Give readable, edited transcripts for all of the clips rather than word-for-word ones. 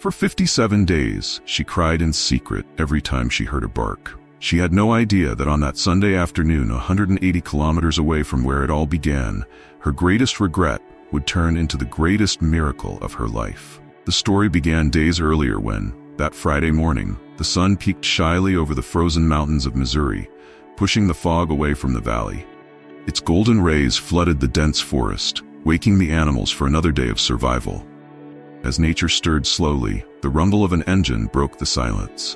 For 57 days, she cried in secret every time she heard a bark. She had no idea that on that Sunday afternoon, 180 kilometers away from where it all began, her greatest regret would turn into the greatest miracle of her life. The story began days earlier when, that Friday morning, the sun peeked shyly over the frozen mountains of Missouri, pushing the fog away from the valley. Its golden rays flooded the dense forest, waking the animals for another day of survival. As nature stirred slowly, the rumble of an engine broke the silence.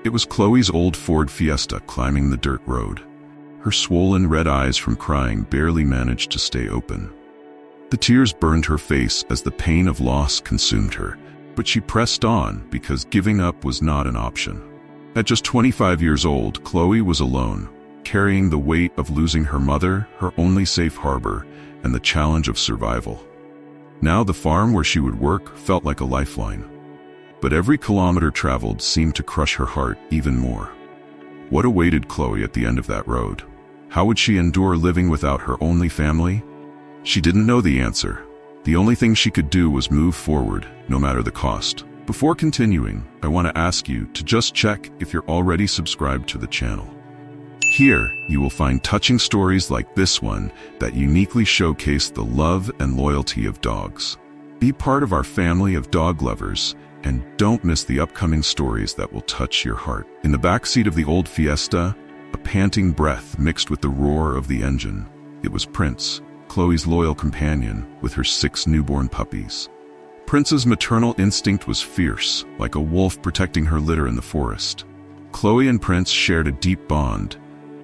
It was Chloe's old Ford Fiesta climbing the dirt road. Her swollen red eyes from crying barely managed to stay open. The tears burned her face as the pain of loss consumed her, but she pressed on because giving up was not an option. At just 25 years old, Chloe was alone, carrying the weight of losing her mother, her only safe harbor, and the challenge of survival. Now the farm where she would work felt like a lifeline. But every kilometer traveled seemed to crush her heart even more. What awaited Chloe at the end of that road? How would she endure living without her only family? She didn't know the answer. The only thing she could do was move forward, no matter the cost. Before continuing, I want to ask you to just check if you're already subscribed to the channel. Here, you will find touching stories like this one that uniquely showcase the love and loyalty of dogs. Be part of our family of dog lovers, and don't miss the upcoming stories that will touch your heart. In the backseat of the old Fiesta, a panting breath mixed with the roar of the engine. It was Prince, Chloe's loyal companion, with her 6 newborn puppies. Prince's maternal instinct was fierce, like a wolf protecting her litter in the forest. Chloe and Prince shared a deep bond,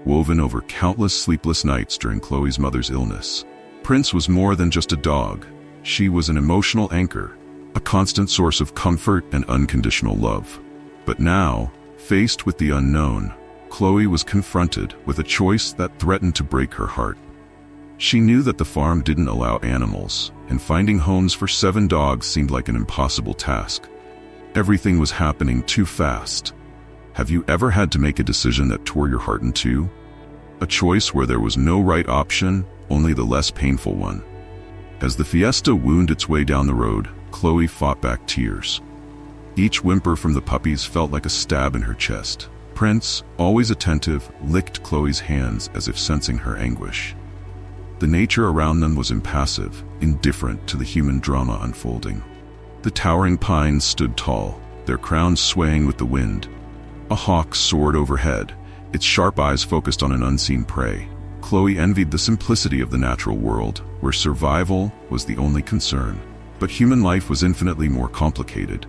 woven over countless sleepless nights during Chloe's mother's illness. Prince was more than just a dog. She was an emotional anchor, a constant source of comfort and unconditional love. But now, faced with the unknown, Chloe was confronted with a choice that threatened to break her heart. She knew that the farm didn't allow animals, and finding homes for 7 dogs seemed like an impossible task. Everything was happening too fast. Have you ever had to make a decision that tore your heart in two? A choice where there was no right option, only the less painful one. As the Fiesta wound its way down the road, Chloe fought back tears. Each whimper from the puppies felt like a stab in her chest. Prince, always attentive, licked Chloe's hands as if sensing her anguish. The nature around them was impassive, indifferent to the human drama unfolding. The towering pines stood tall, their crowns swaying with the wind. A hawk soared overhead, its sharp eyes focused on an unseen prey. Chloe envied the simplicity of the natural world, where survival was the only concern. But human life was infinitely more complicated,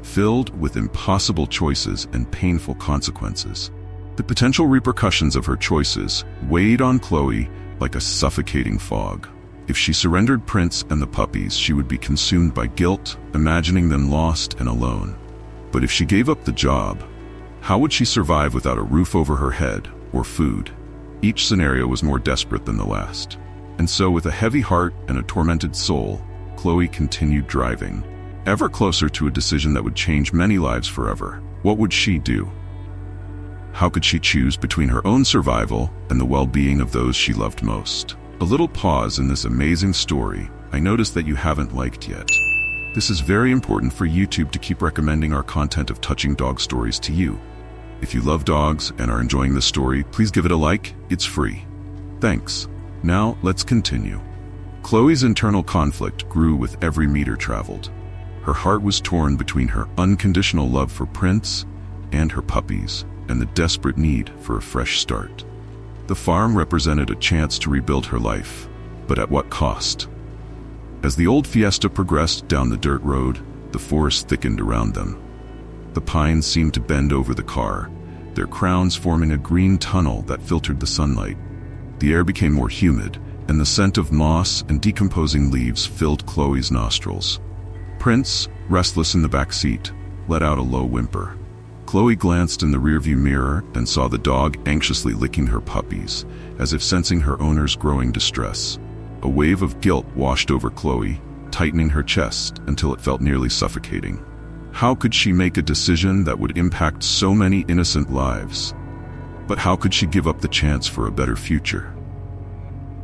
filled with impossible choices and painful consequences. The potential repercussions of her choices weighed on Chloe like a suffocating fog. If she surrendered Prince and the puppies, she would be consumed by guilt, imagining them lost and alone. But if she gave up the job, how would she survive without a roof over her head or food? Each scenario was more desperate than the last. And so, with a heavy heart and a tormented soul, Chloe continued driving, ever closer to a decision that would change many lives forever. What would she do? How could she choose between her own survival and the well-being of those she loved most? A little pause in this amazing story. I noticed that you haven't liked yet. This is very important for YouTube to keep recommending our content of touching dog stories to you. If you love dogs and are enjoying this story, please give it a like. It's free. Thanks. Now, let's continue. Chloe's internal conflict grew with every meter traveled. Her heart was torn between her unconditional love for Prince and her puppies, and the desperate need for a fresh start. The farm represented a chance to rebuild her life, but at what cost? As the old Fiesta progressed down the dirt road, the forest thickened around them. The pines seemed to bend over the car, their crowns forming a green tunnel that filtered the sunlight. The air became more humid, and the scent of moss and decomposing leaves filled Chloe's nostrils. Prince, restless in the back seat, let out a low whimper. Chloe glanced in the rearview mirror and saw the dog anxiously licking her puppies, as if sensing her owner's growing distress. A wave of guilt washed over Chloe, tightening her chest until it felt nearly suffocating. How could she make a decision that would impact so many innocent lives? But how could she give up the chance for a better future?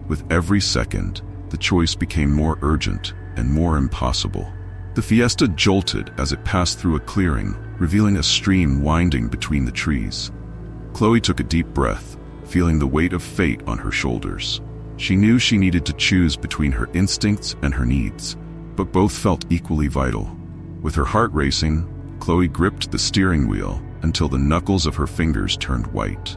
With every second, the choice became more urgent and more impossible. The Fiesta jolted as it passed through a clearing, revealing a stream winding between the trees. Chloe took a deep breath, feeling the weight of fate on her shoulders. She knew she needed to choose between her instincts and her needs, but both felt equally vital. With her heart racing, Chloe gripped the steering wheel until the knuckles of her fingers turned white.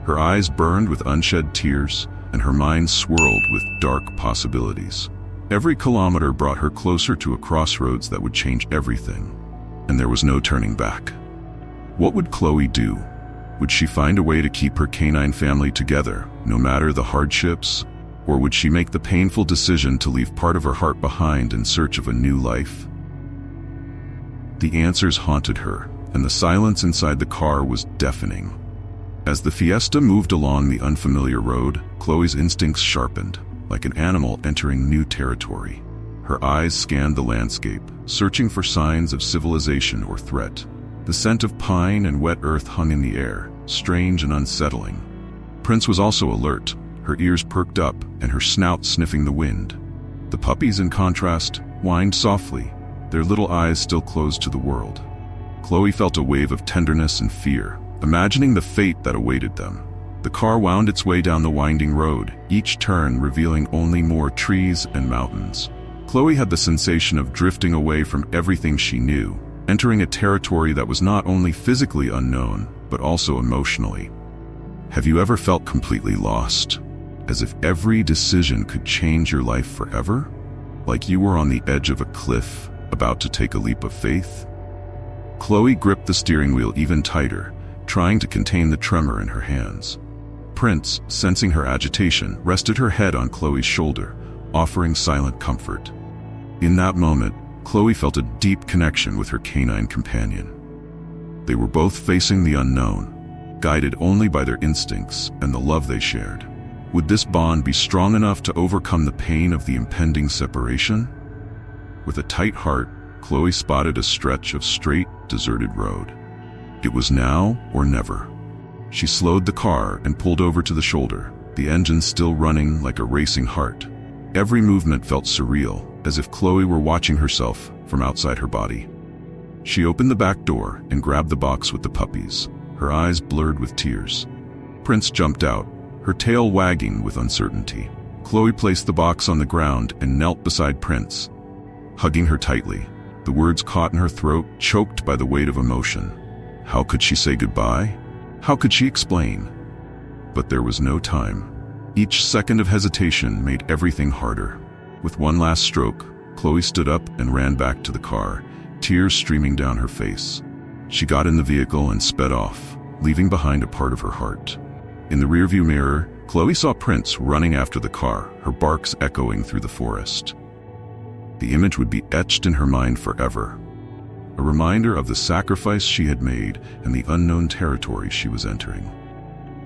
Her eyes burned with unshed tears, and her mind swirled with dark possibilities. Every kilometer brought her closer to a crossroads that would change everything, and there was no turning back. What would Chloe do? Would she find a way to keep her canine family together, no matter the hardships? Or would she make the painful decision to leave part of her heart behind in search of a new life? The answers haunted her, and the silence inside the car was deafening. As the Fiesta moved along the unfamiliar road, Chloe's instincts sharpened, like an animal entering new territory. Her eyes scanned the landscape, searching for signs of civilization or threat. The scent of pine and wet earth hung in the air, strange and unsettling. Prince was also alert, her ears perked up and her snout sniffing the wind. The puppies, in contrast, whined softly, their little eyes still closed to the world. Chloe felt a wave of tenderness and fear, imagining the fate that awaited them. The car wound its way down the winding road, each turn revealing only more trees and mountains. Chloe had the sensation of drifting away from everything she knew, entering a territory that was not only physically unknown, but also emotionally. Have you ever felt completely lost? As if every decision could change your life forever? Like you were on the edge of a cliff, about to take a leap of faith? Chloe gripped the steering wheel even tighter, trying to contain the tremor in her hands. Prince, sensing her agitation, rested her head on Chloe's shoulder, offering silent comfort. In that moment, Chloe felt a deep connection with her canine companion. They were both facing the unknown, guided only by their instincts and the love they shared. Would this bond be strong enough to overcome the pain of the impending separation? With a tight heart, Chloe spotted a stretch of straight, deserted road. It was now or never. She slowed the car and pulled over to the shoulder, the engine still running like a racing heart. Every movement felt surreal, as if Chloe were watching herself from outside her body. She opened the back door and grabbed the box with the puppies, her eyes blurred with tears. Prince jumped out, her tail wagging with uncertainty. Chloe placed the box on the ground and knelt beside Prince, hugging her tightly. The words caught in her throat, choked by the weight of emotion. How could she say goodbye? How could she explain? But there was no time. Each second of hesitation made everything harder. With one last stroke, Chloe stood up and ran back to the car, tears streaming down her face. She got in the vehicle and sped off, leaving behind a part of her heart. In the rearview mirror, Chloe saw Prince running after the car, her barks echoing through the forest. The image would be etched in her mind forever, a reminder of the sacrifice she had made and the unknown territory she was entering.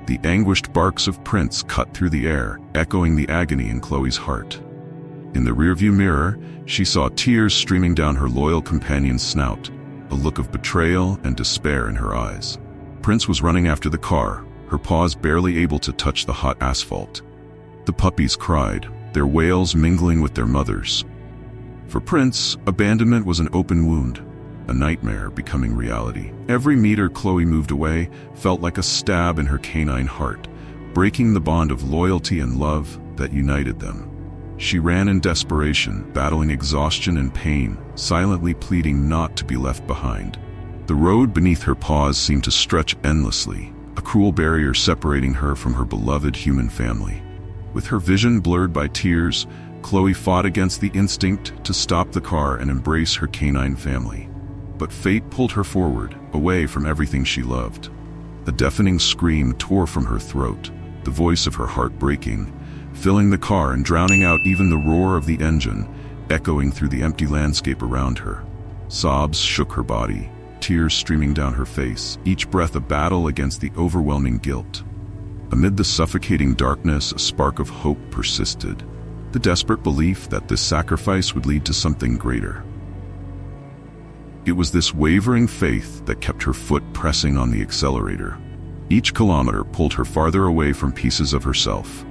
The anguished barks of Prince cut through the air, echoing the agony in Chloe's heart. In the rearview mirror, she saw tears streaming down her loyal companion's snout, a look of betrayal and despair in her eyes. Prince was running after the car, her paws barely able to touch the hot asphalt. The puppies cried, their wails mingling with their mothers. For Prince, abandonment was an open wound, a nightmare becoming reality. Every meter Chloe moved away felt like a stab in her canine heart, breaking the bond of loyalty and love that united them. She ran in desperation, battling exhaustion and pain, silently pleading not to be left behind. The road beneath her paws seemed to stretch endlessly, a cruel barrier separating her from her beloved human family. With her vision blurred by tears, Chloe fought against the instinct to stop the car and embrace her canine family. But fate pulled her forward, away from everything she loved. A deafening scream tore from her throat, the voice of her heart breaking, filling the car and drowning out even the roar of the engine, echoing through the empty landscape around her. Sobs shook her body, tears streaming down her face, each breath a battle against the overwhelming guilt. Amid the suffocating darkness, a spark of hope persisted, the desperate belief that this sacrifice would lead to something greater. It was this wavering faith that kept her foot pressing on the accelerator. Each kilometer pulled her farther away from pieces of herself,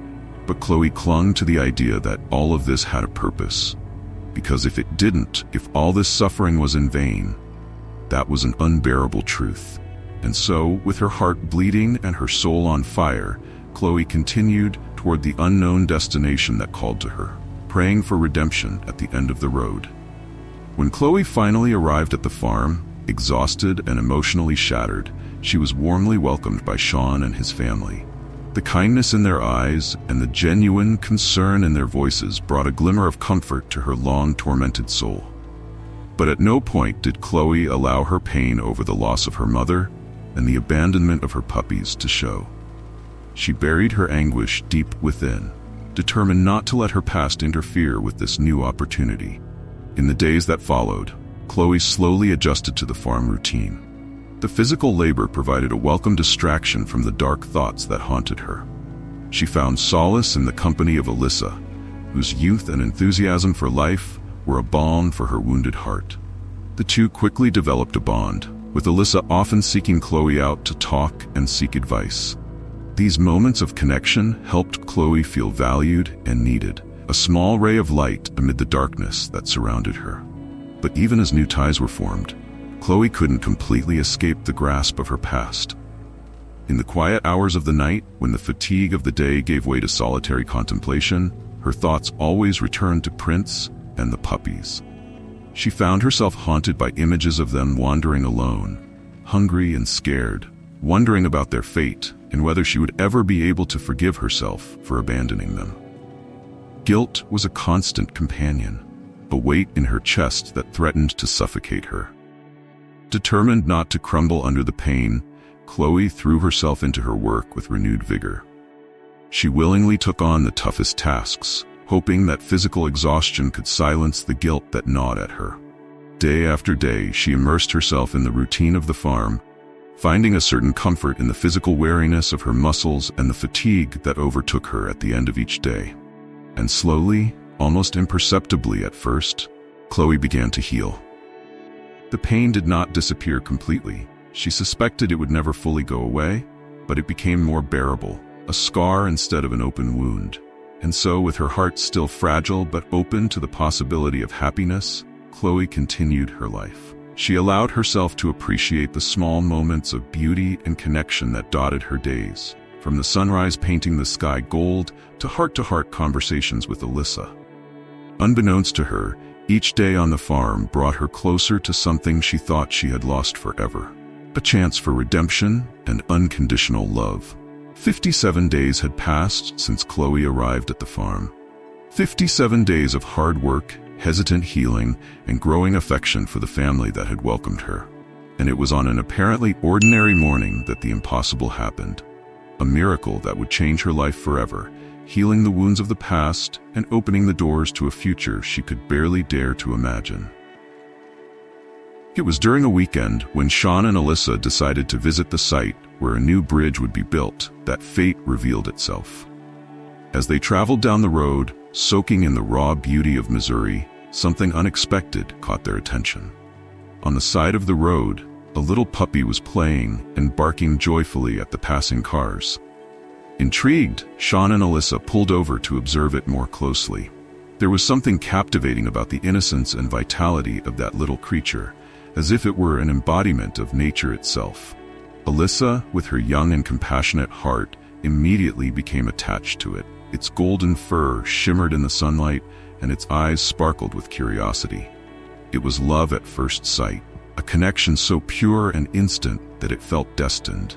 but Chloe clung to the idea that all of this had a purpose. Because if it didn't, if all this suffering was in vain, that was an unbearable truth. And so, with her heart bleeding and her soul on fire, Chloe continued toward the unknown destination that called to her, praying for redemption at the end of the road. When Chloe finally arrived at the farm, exhausted and emotionally shattered, she was warmly welcomed by Sean and his family. The kindness in their eyes and the genuine concern in their voices brought a glimmer of comfort to her long-tormented soul. But at no point did Chloe allow her pain over the loss of her mother and the abandonment of her puppies to show. She buried her anguish deep within, determined not to let her past interfere with this new opportunity. In the days that followed, Chloe slowly adjusted to the farm routine. The physical labor provided a welcome distraction from the dark thoughts that haunted her. She found solace in the company of Alyssa, whose youth and enthusiasm for life were a balm for her wounded heart. The two quickly developed a bond, with Alyssa often seeking Chloe out to talk and seek advice. These moments of connection helped Chloe feel valued and needed, a small ray of light amid the darkness that surrounded her. But even as new ties were formed, Chloe couldn't completely escape the grasp of her past. In the quiet hours of the night, when the fatigue of the day gave way to solitary contemplation, her thoughts always returned to Prince and the puppies. She found herself haunted by images of them wandering alone, hungry and scared, wondering about their fate and whether she would ever be able to forgive herself for abandoning them. Guilt was a constant companion, a weight in her chest that threatened to suffocate her. Determined not to crumble under the pain, Chloe threw herself into her work with renewed vigor. She willingly took on the toughest tasks, hoping that physical exhaustion could silence the guilt that gnawed at her. Day after day, she immersed herself in the routine of the farm, finding a certain comfort in the physical weariness of her muscles and the fatigue that overtook her at the end of each day. And slowly, almost imperceptibly at first, Chloe began to heal. The pain did not disappear completely. She suspected it would never fully go away, but it became more bearable, a scar instead of an open wound. And so, with her heart still fragile but open to the possibility of happiness, Chloe continued her life. She allowed herself to appreciate the small moments of beauty and connection that dotted her days, from the sunrise painting the sky gold to heart-to-heart conversations with Alyssa. Unbeknownst to her, each day on the farm brought her closer to something she thought she had lost forever, a chance for redemption and unconditional love. 57 days had passed since Chloe arrived at the farm. 57 days of hard work, hesitant healing, and growing affection for the family that had welcomed her. And it was on an apparently ordinary morning that the impossible happened. A miracle that would change her life forever, healing the wounds of the past and opening the doors to a future she could barely dare to imagine. It was during a weekend when Sean and Alyssa decided to visit the site where a new bridge would be built that fate revealed itself. As they traveled down the road, soaking in the raw beauty of Missouri, something unexpected caught their attention. On the side of the road, a little puppy was playing and barking joyfully at the passing cars. Intrigued, Sean and Alyssa pulled over to observe it more closely. There was something captivating about the innocence and vitality of that little creature, as if it were an embodiment of nature itself. Alyssa, with her young and compassionate heart, immediately became attached to it. Its golden fur shimmered in the sunlight, and its eyes sparkled with curiosity. It was love at first sight, a connection so pure and instant that it felt destined.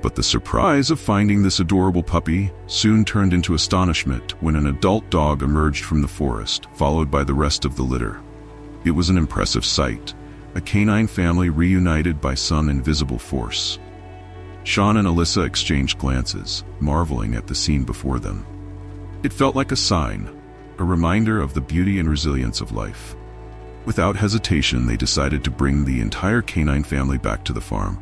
But the surprise of finding this adorable puppy soon turned into astonishment when an adult dog emerged from the forest, followed by the rest of the litter. It was an impressive sight, a canine family reunited by some invisible force. Sean and Alyssa exchanged glances, marveling at the scene before them. It felt like a sign, a reminder of the beauty and resilience of life. Without hesitation, they decided to bring the entire canine family back to the farm,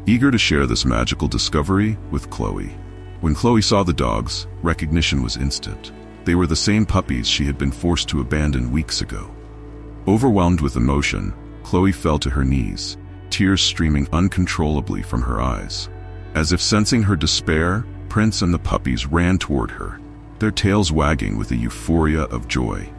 eager to share this magical discovery with Chloe. When Chloe saw the dogs, recognition was instant. They were the same puppies she had been forced to abandon weeks ago. Overwhelmed with emotion, Chloe fell to her knees, tears streaming uncontrollably from her eyes. As if sensing her despair, Prince and the puppies ran toward her, their tails wagging with a euphoria of joy.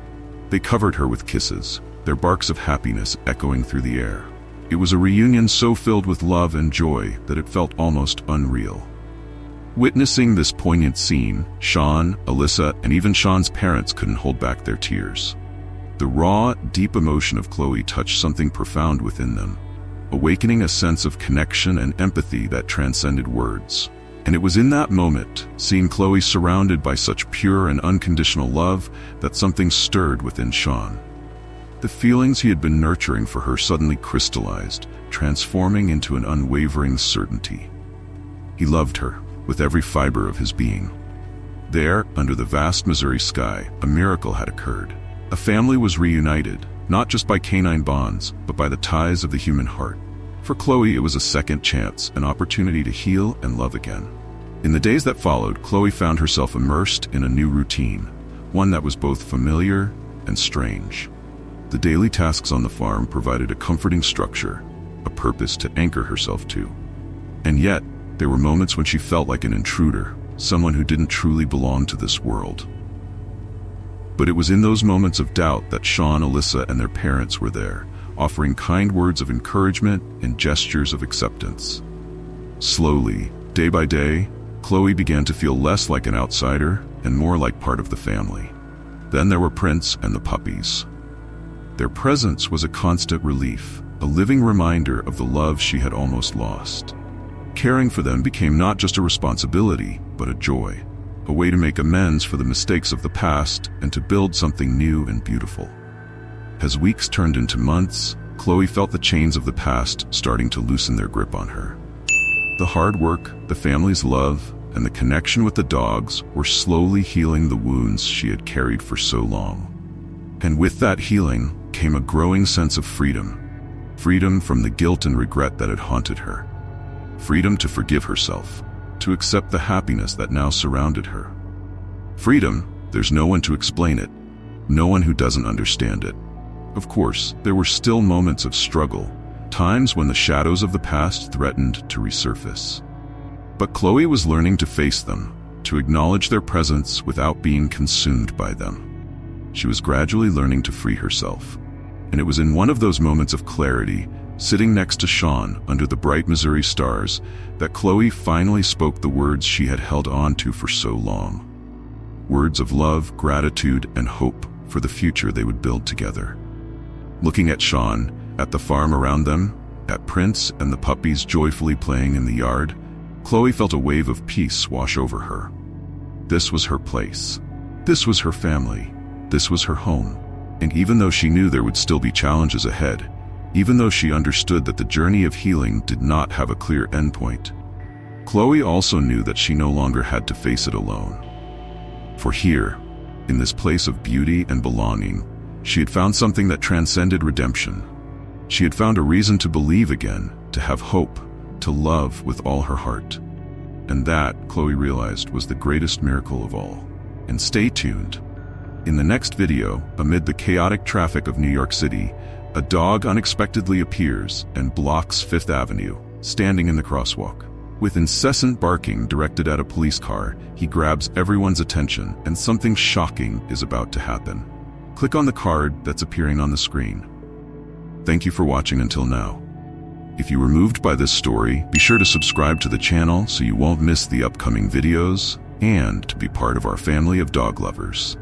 They covered her with kisses, their barks of happiness echoing through the air. It was a reunion so filled with love and joy that it felt almost unreal. Witnessing this poignant scene, Sean, Alyssa, and even Sean's parents couldn't hold back their tears. The raw, deep emotion of Chloe touched something profound within them, awakening a sense of connection and empathy that transcended words. And it was in that moment, seeing Chloe surrounded by such pure and unconditional love, that something stirred within Sean. The feelings he had been nurturing for her suddenly crystallized, transforming into an unwavering certainty. He loved her with every fiber of his being. There, under the vast Missouri sky, a miracle had occurred. A family was reunited, not just by canine bonds, but by the ties of the human heart. For Chloe, it was a second chance, an opportunity to heal and love again. In the days that followed, Chloe found herself immersed in a new routine, one that was both familiar and strange. The daily tasks on the farm provided a comforting structure, a purpose to anchor herself to. And yet, there were moments when she felt like an intruder, someone who didn't truly belong to this world. But it was in those moments of doubt that Sean, Alyssa, and their parents were there, offering kind words of encouragement and gestures of acceptance. Slowly, day by day, Chloe began to feel less like an outsider and more like part of the family. Then there were Prince and the puppies. Their presence was a constant relief, a living reminder of the love she had almost lost. Caring for them became not just a responsibility, but a joy, a way to make amends for the mistakes of the past and to build something new and beautiful. As weeks turned into months, Chloe felt the chains of the past starting to loosen their grip on her. The hard work, the family's love, and the connection with the dogs were slowly healing the wounds she had carried for so long. And with that healing came a growing sense of freedom. Freedom from the guilt and regret that had haunted her. Freedom to forgive herself, to accept the happiness that now surrounded her. Freedom, there's no one to explain it, no one who doesn't understand it. Of course, there were still moments of struggle, times when the shadows of the past threatened to resurface. But Chloe was learning to face them, to acknowledge their presence without being consumed by them. She was gradually learning to free herself. And it was in one of those moments of clarity, sitting next to Sean under the bright Missouri stars, that Chloe finally spoke the words she had held on to for so long. Words of love, gratitude, and hope for the future they would build together. Looking at Sean, at the farm around them, at Prince and the puppies joyfully playing in the yard, Chloe felt a wave of peace wash over her. This was her place. This was her family. This was her home. And even though she knew there would still be challenges ahead, even though she understood that the journey of healing did not have a clear endpoint, Chloe also knew that she no longer had to face it alone. For here, in this place of beauty and belonging, she had found something that transcended redemption. She had found a reason to believe again, to have hope, to love with all her heart. And that, Chloe realized, was the greatest miracle of all. And stay tuned. In the next video, amid the chaotic traffic of New York City, a dog unexpectedly appears and blocks Fifth Avenue, standing in the crosswalk. With incessant barking directed at a police car, he grabs everyone's attention, and something shocking is about to happen. Click on the card that's appearing on the screen. Thank you for watching until now. If you were moved by this story, be sure to subscribe to the channel so you won't miss the upcoming videos and to be part of our family of dog lovers.